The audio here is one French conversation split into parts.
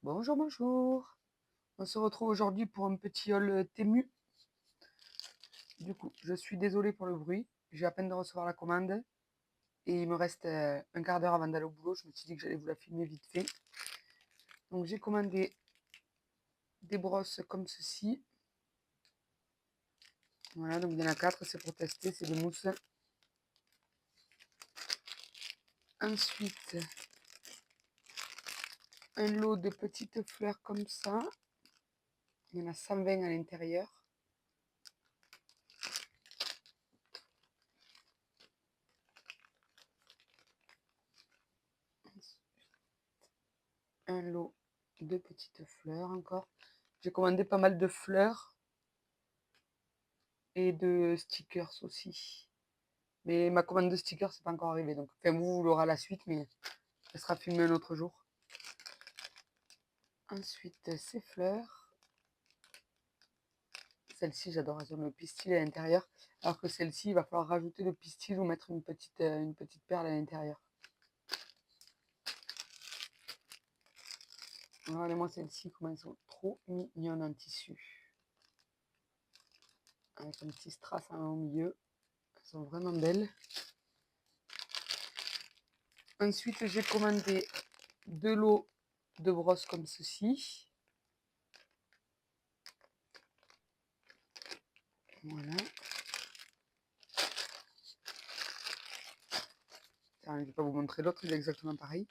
Bonjour, bonjour. On se retrouve aujourd'hui pour un petit haul Temu. Du coup, je suis désolée pour le bruit. J'ai à peine de recevoir la commande et il me reste un quart d'heure avant d'aller au boulot. Je me suis dit que j'allais vous la filmer vite fait. Donc j'ai commandé des brosses comme ceci. Voilà, donc il y en a 4, c'est pour tester, c'est des mousses. Ensuite, un lot de petites fleurs comme ça. Il y en a 120 à l'intérieur. Un lot de petites fleurs encore. J'ai commandé pas mal de fleurs et de stickers aussi. Mais ma commande de stickers, c'est pas encore arrivé. Donc, enfin, vous l'aurez la suite, mais elle sera filmée un autre jour. Ensuite, ces fleurs. Celle-ci, j'adore. Elles ont le pistil à l'intérieur. Alors que celle-ci, il va falloir rajouter le pistil ou mettre une petite perle à l'intérieur. Regardez-moi celles-ci, comment elles sont trop mignonnes en tissu. Avec un petit strass au milieu. Elles sont vraiment belles. Ensuite, j'ai commandé 2 lots de brosses comme ceci. Voilà. Je ne vais pas vous montrer l'autre, il est exactement pareil.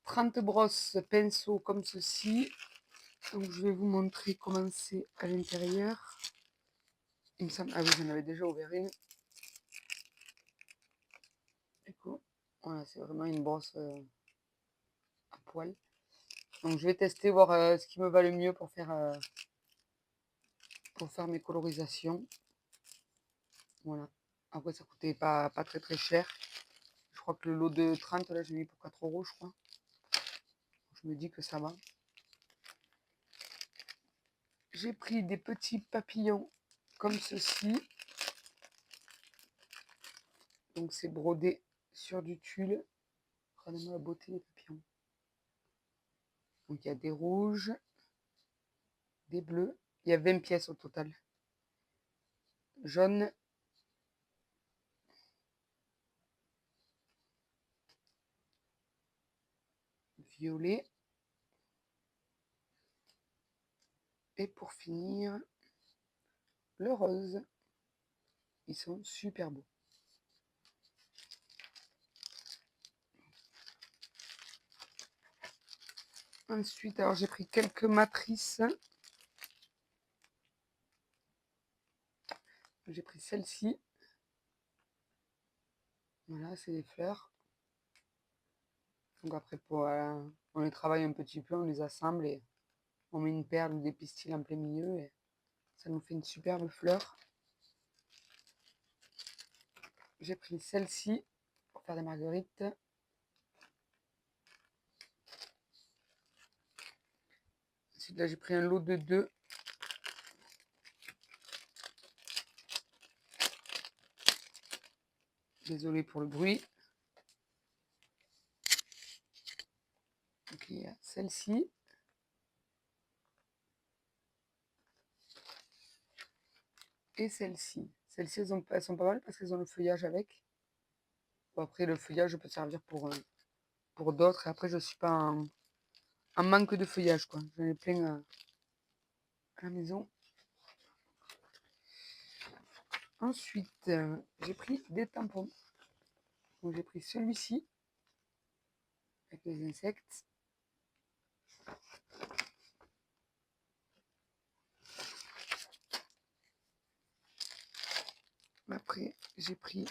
30 brosses pinceau comme ceci. Donc je vais vous montrer comment c'est à l'intérieur. Il me semble... Ah oui, j'en avais déjà ouvert une. Du coup, voilà, c'est vraiment une brosse à poil. Donc je vais tester, voir ce qui me va le mieux pour faire mes colorisations. Voilà. Après, ça coûtait pas très très cher. Je crois que le lot de 30, là, j'ai mis pour 4 euros, je crois. Je me dis que ça va. J'ai pris des petits papillons comme ceci. Donc c'est brodé sur du tulle. Regardez-moi la beauté des papillons. Donc il y a des rouges, des bleus. Il y a 20 pièces au total. Jaune, violet. Et pour finir, le rose. Ils sont super beaux. Ensuite, alors j'ai pris quelques matrices. J'ai pris celle-ci. Voilà, c'est des fleurs. Donc après, on les travaille un petit peu, on les assemble et on met une perle ou des pistils en plein milieu et ça nous fait une superbe fleur. J'ai pris celle-ci pour faire des marguerites. Ensuite, là, j'ai pris un lot de 2. Désolée pour le bruit. Donc, il y a celle-ci. Et celle-ci. Celles-ci, elles sont pas mal parce qu'elles ont le feuillage avec. Bon, après, le feuillage peut servir pour d'autres. Et après, je suis pas en manque de feuillage, quoi. J'en ai plein à la maison. Ensuite, j'ai pris des tampons. Donc, j'ai pris celui-ci avec les insectes. Après, j'ai pris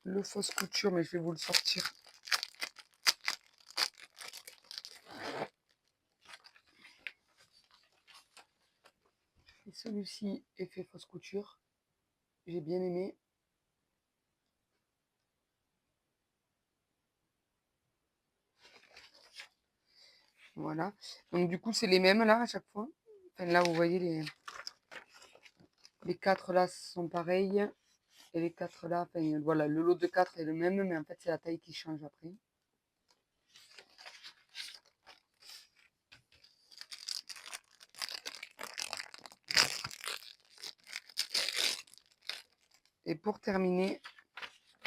le fausse couture, mais je vais vous le sortir. Et celui-ci est fait fausse couture. J'ai bien aimé. Voilà. Donc du coup, c'est les mêmes là à chaque fois. Enfin, là, vous voyez, les 4 là sont pareils. Et les 4 là, enfin, voilà, le lot de 4 est le même, mais en fait, c'est la taille qui change après. Et pour terminer,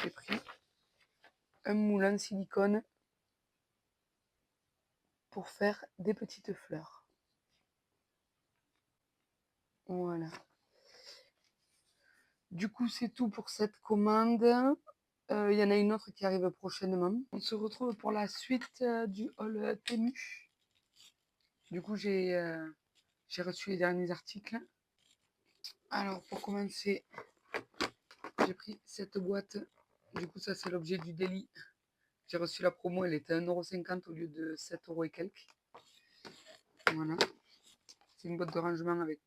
j'ai pris un moulin silicone pour faire des petites fleurs. Voilà. Du coup, c'est tout pour cette commande. Il y en a une autre qui arrive prochainement. On se retrouve pour la suite du haul Temu. Du coup, j'ai reçu les derniers articles. Alors, pour commencer, j'ai pris cette boîte. Du coup, ça, c'est l'objet du délit. J'ai reçu la promo, elle était à 1,50 € au lieu de 7 € et quelques. Voilà. C'est une boîte de rangement avec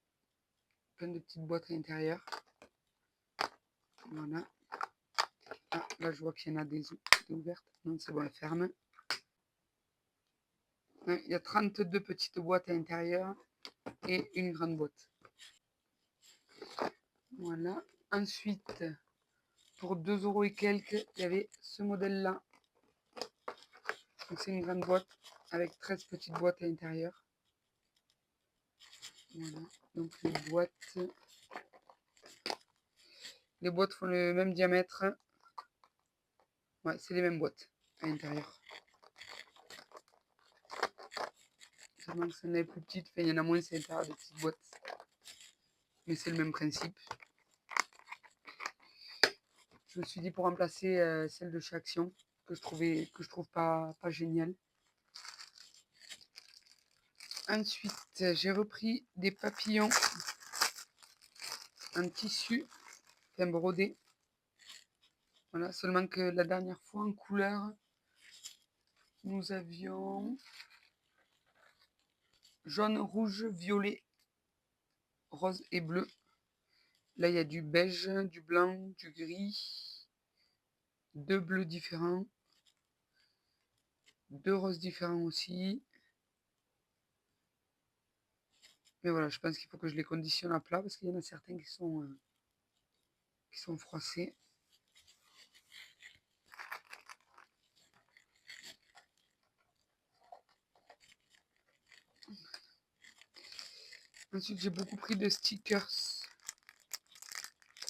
plein de petites boîtes à l'intérieur. Voilà. Ah, là, je vois qu'il y en a des ouvertes. Non, c'est bon, elle ferme. Il y a 32 petites boîtes à l'intérieur et une grande boîte. Voilà. Ensuite, pour 2 € et quelques, il y avait ce modèle-là. Donc, c'est une grande boîte avec 13 petites boîtes à l'intérieur. Voilà. Donc, les boîtes font le même diamètre. Ouais, c'est les mêmes boîtes à l'intérieur. Seulement que celle-là est plus petite. Enfin, il y en a moins, c'est à l'intérieur des petites boîtes. Mais c'est le même principe. Je me suis dit pour remplacer celle de chez Action, que je trouve pas géniale. Ensuite, j'ai repris des papillons en tissu, enfin brodé. Voilà, seulement que la dernière fois en couleur, nous avions jaune, rouge, violet, rose et bleu. Là, il y a du beige, du blanc, du gris, 2 bleus différents, 2 roses différents aussi. Mais voilà, je pense qu'il faut que je les conditionne à plat parce qu'il y en a certains qui sont froissés. Ensuite, j'ai beaucoup pris de stickers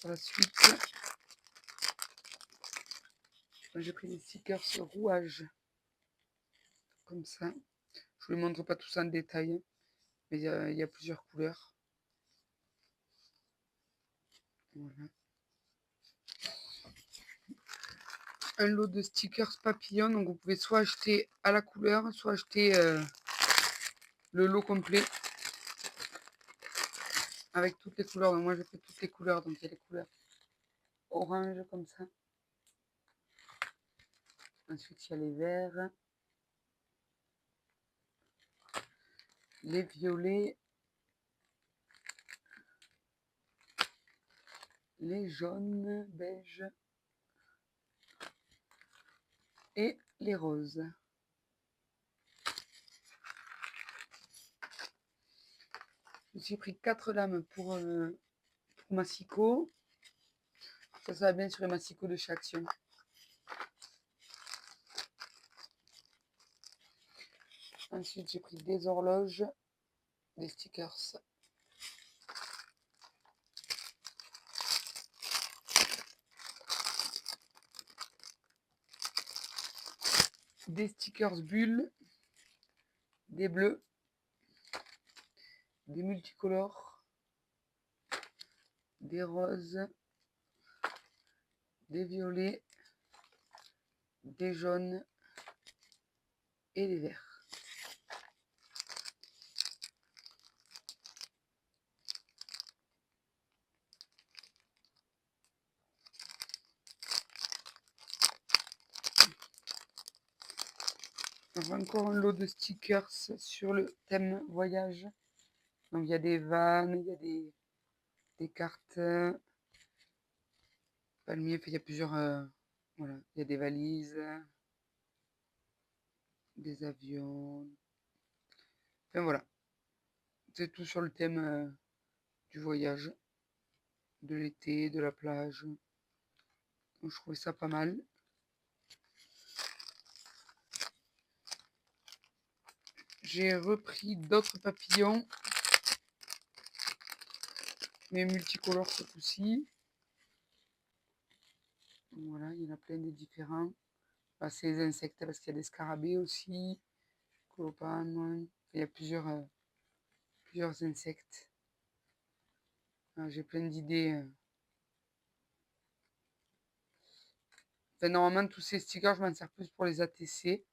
pour la suite. J'ai pris des stickers rouage, comme ça. Je ne vous les montre pas tous en détail, mais il y a plusieurs couleurs. Voilà. Un lot de stickers papillons, donc vous pouvez soit acheter à la couleur, soit acheter le lot complet avec toutes les couleurs. Donc moi, je fais toutes les couleurs, donc il y a les couleurs orange comme ça. Ensuite, il y a les verts, les violets, les jaunes, beige et les roses. Je me suis pris 4 lames pour massicot. Ça va bien sur les massicots de chez Action. Ensuite, j'ai pris des horloges, des stickers. Des stickers bulles, des bleus, des multicolores, des roses, des violets, des jaunes et des verts. Encore un lot de stickers sur le thème voyage. Donc il y a des vannes, il y a des cartes palmiers, il y a plusieurs... voilà, il y a des valises, des avions. Enfin voilà, c'est tout sur le thème du voyage, de l'été, de la plage. Donc, je trouvais ça pas mal. J'ai repris d'autres papillons, mais multicolores ce coup-ci. Voilà, il y en a plein de différents. Là, c'est les insectes parce qu'il y a des scarabées aussi, colopanes, il y a plusieurs insectes. J'ai plein d'idées. Enfin, normalement, tous ces stickers, je m'en sers plus pour les ATC.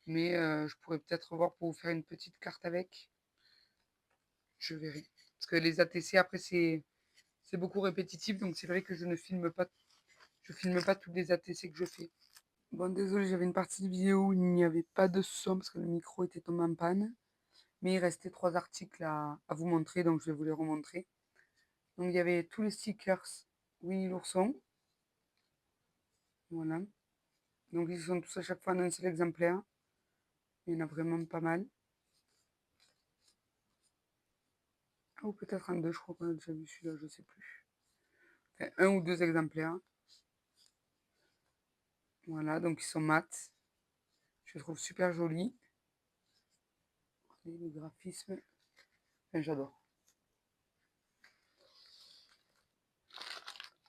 Mais je pourrais peut-être voir pour vous faire une petite carte avec. Je verrai. Parce que les ATC, après, c'est beaucoup répétitif. Donc, c'est vrai que je filme pas tous les ATC que je fais. Bon, désolé, j'avais une partie de vidéo où il n'y avait pas de son parce que le micro était tombé en panne. Mais il restait 3 articles à vous montrer, donc je vais vous les remontrer. Donc, il y avait tous les stickers Winnie l'ourson. Voilà. Donc, ils sont tous à chaque fois en un seul exemplaire. Il y en a vraiment pas mal. Ah, ou peut-être en deux, je crois qu'on a déjà vu celui-là, je sais plus. Enfin, un ou deux exemplaires. Voilà, donc ils sont mat. Je les trouve super jolis. Le graphisme, enfin, j'adore.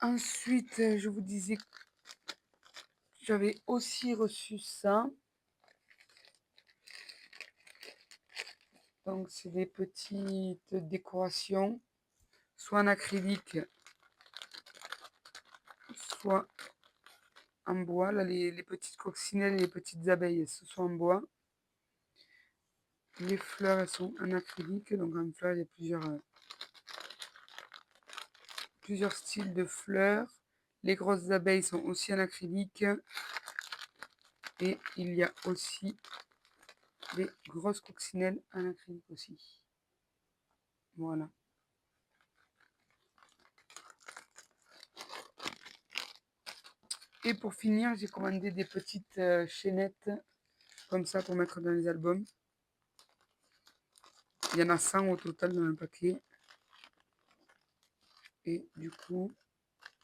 Ensuite, je vous disais que j'avais aussi reçu ça. Donc, c'est des petites décorations, soit en acrylique, soit en bois. Là, les petites coccinelles et les petites abeilles, ce sont en bois. Les fleurs, elles sont en acrylique. Donc, en fleurs, il y a plusieurs styles de fleurs. Les grosses abeilles sont aussi en acrylique. Et il y a aussi des grosses coccinelles en acrylique aussi. Voilà. Et pour finir, j'ai commandé des petites chaînettes comme ça pour mettre dans les albums. Il y en a 100 au total dans le paquet. Et du coup,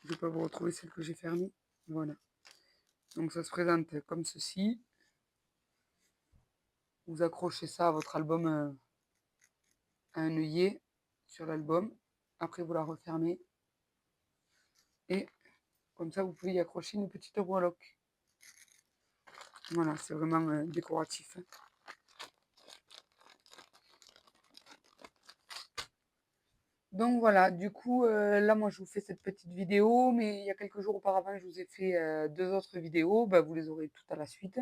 je ne vais pas vous retrouver celle que j'ai fermée. Voilà. Donc ça se présente comme ceci. Vous accrochez ça à votre album, à un œillet sur l'album. Après, vous la refermez. Et comme ça, vous pouvez y accrocher une petite breloque. Voilà, c'est vraiment décoratif. Donc voilà, du coup, là, moi, je vous fais cette petite vidéo, mais il y a quelques jours auparavant, je vous ai fait 2 autres vidéos. Bah, vous les aurez toutes à la suite.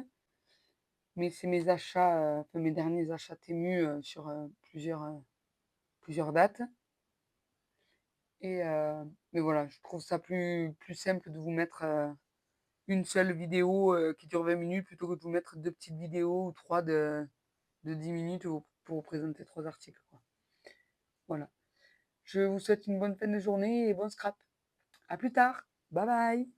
Mais c'est mes achats, enfin mes derniers achats Temu sur plusieurs dates. Et mais voilà, je trouve ça plus simple de vous mettre une seule vidéo qui dure 20 minutes plutôt que de vous mettre deux petites vidéos ou trois de 10 minutes pour vous présenter 3 articles, quoi. Voilà. Je vous souhaite une bonne fin de journée et bon scrap. À plus tard. Bye bye.